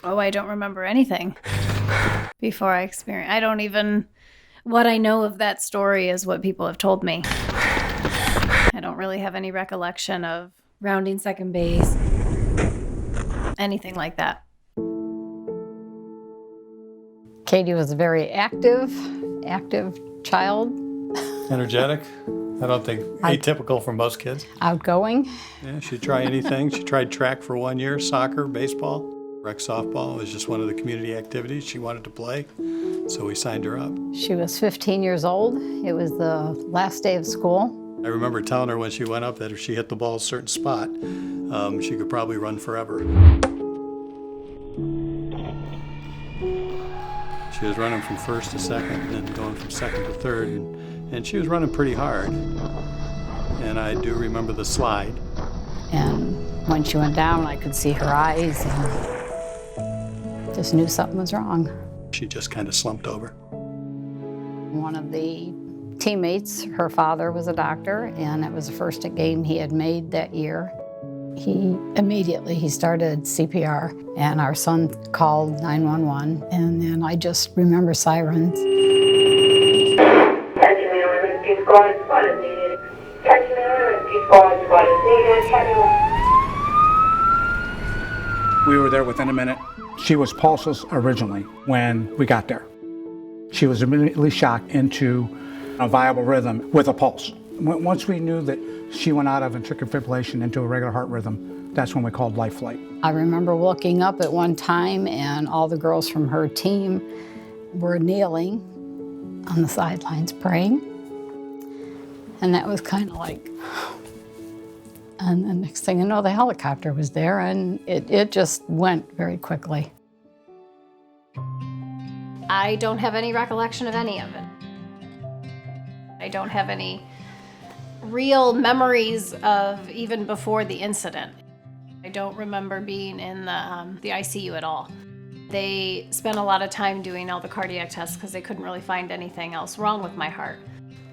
Oh, I don't remember anything before I experienced. What I know of that story is what people have told me. I don't really have any recollection of rounding second base, anything like that. Cadie was a very active child. Energetic. I don't think atypical for most kids. Outgoing. Yeah, she'd try anything. She tried track for 1 year, soccer, baseball. Rec softball was just one of the community activities she wanted to play, so we signed her up. She was 15 years old. It was the last day of school. I remember telling her when she went up that if she hit the ball a certain spot, she could probably run forever. She was running from first to second and then going from second to third, and she was running pretty hard. And I do remember the slide. And when she went down, I could see her eyes and just knew something was wrong. She just kind of slumped over. One of the teammates, her father was a doctor, and it was the first game he had made that year. He started CPR, and our son called 911, and then I just remember sirens. We were there within a minute. She was pulseless originally when we got there. She was immediately shocked into a viable rhythm with a pulse. Once we knew that she went out of ventricular fibrillation into a regular heart rhythm, that's when we called life flight. I remember looking up at one time, and all the girls from her team were kneeling on the sidelines praying. And that was kind of like, and the next thing I know, the helicopter was there, and it just went very quickly. I don't have any recollection of any of it. I don't have any real memories of even before the incident. I don't remember being in the ICU at all. They spent a lot of time doing all the cardiac tests because they couldn't really find anything else wrong with my heart.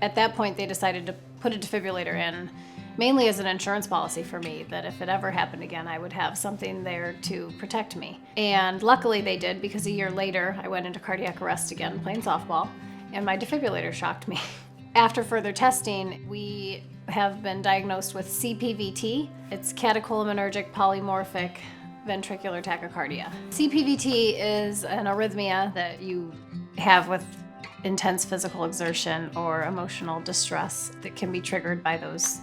At that point, they decided to put a defibrillator in, mainly as an insurance policy for me, that if it ever happened again, I would have something there to protect me. And luckily they did, because a year later, I went into cardiac arrest again playing softball, and my defibrillator shocked me. After further testing, we have been diagnosed with CPVT. It's catecholaminergic polymorphic ventricular tachycardia. CPVT is an arrhythmia that you have with intense physical exertion or emotional distress that can be triggered by those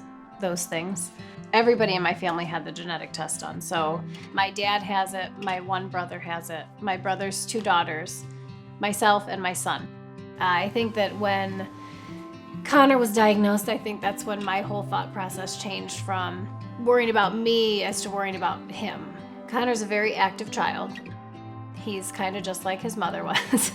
things. Everybody in my family had the genetic test done. So my dad has it, my one brother has it, my brother's two daughters, myself, and my son. I think that when Connor was diagnosed, I think that's when my whole thought process changed from worrying about me as to worrying about him. Connor's a very active child. He's kind of just like his mother was.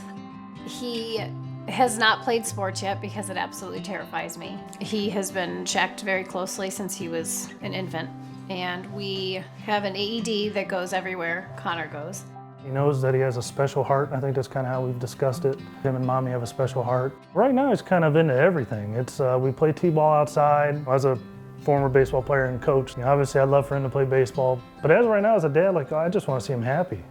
He has not played sports yet because it absolutely terrifies me. He has been checked very closely since he was an infant, and we have an AED that goes everywhere Connor goes. He knows that he has a special heart. I think that's kind of how we've discussed it. Him and Mommy have a special heart. Right now he's kind of into everything. We play t-ball outside. As a former baseball player and coach, obviously I'd love for him to play baseball. But as of right now, as a dad, I just want to see him happy.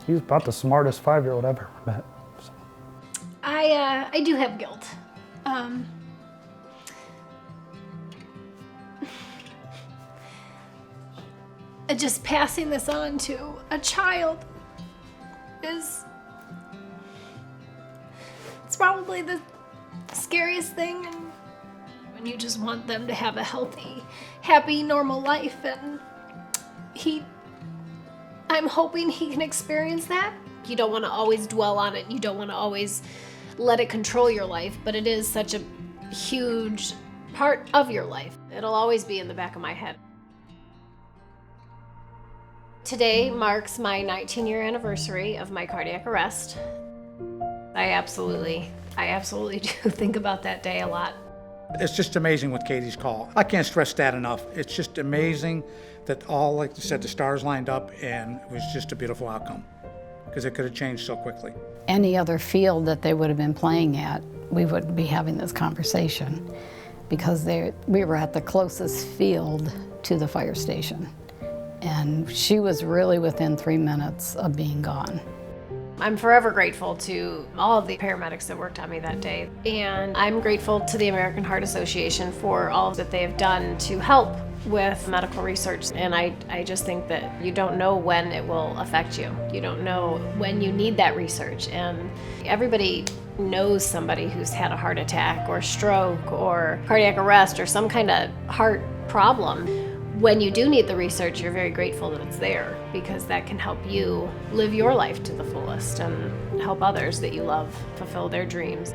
He's about the smartest 5-year-old I've ever met. So. I do have guilt. Just passing this on to a child it's probably the scariest thing, and when you just want them to have a healthy, happy, normal life, and I'm hoping he can experience that. You don't want to always dwell on it. You don't want to always let it control your life, but it is such a huge part of your life. It'll always be in the back of my head. Today marks my 19-year anniversary of my cardiac arrest. I absolutely do think about that day a lot. It's just amazing with Cadie's call. I can't stress that enough. It's just amazing that all, like you said, the stars lined up, and it was just a beautiful outcome because it could have changed so quickly. Any other field that they would have been playing at, we wouldn't be having this conversation because we were at the closest field to the fire station. And she was really within 3 minutes of being gone. I'm forever grateful to all of the paramedics that worked on me that day. And I'm grateful to the American Heart Association for all that they have done to help with medical research. And I just think that you don't know when it will affect you. You don't know when you need that research. And everybody knows somebody who's had a heart attack or stroke or cardiac arrest or some kind of heart problem. When you do need the research, you're very grateful that it's there, because that can help you live your life to the fullest and help others that you love fulfill their dreams.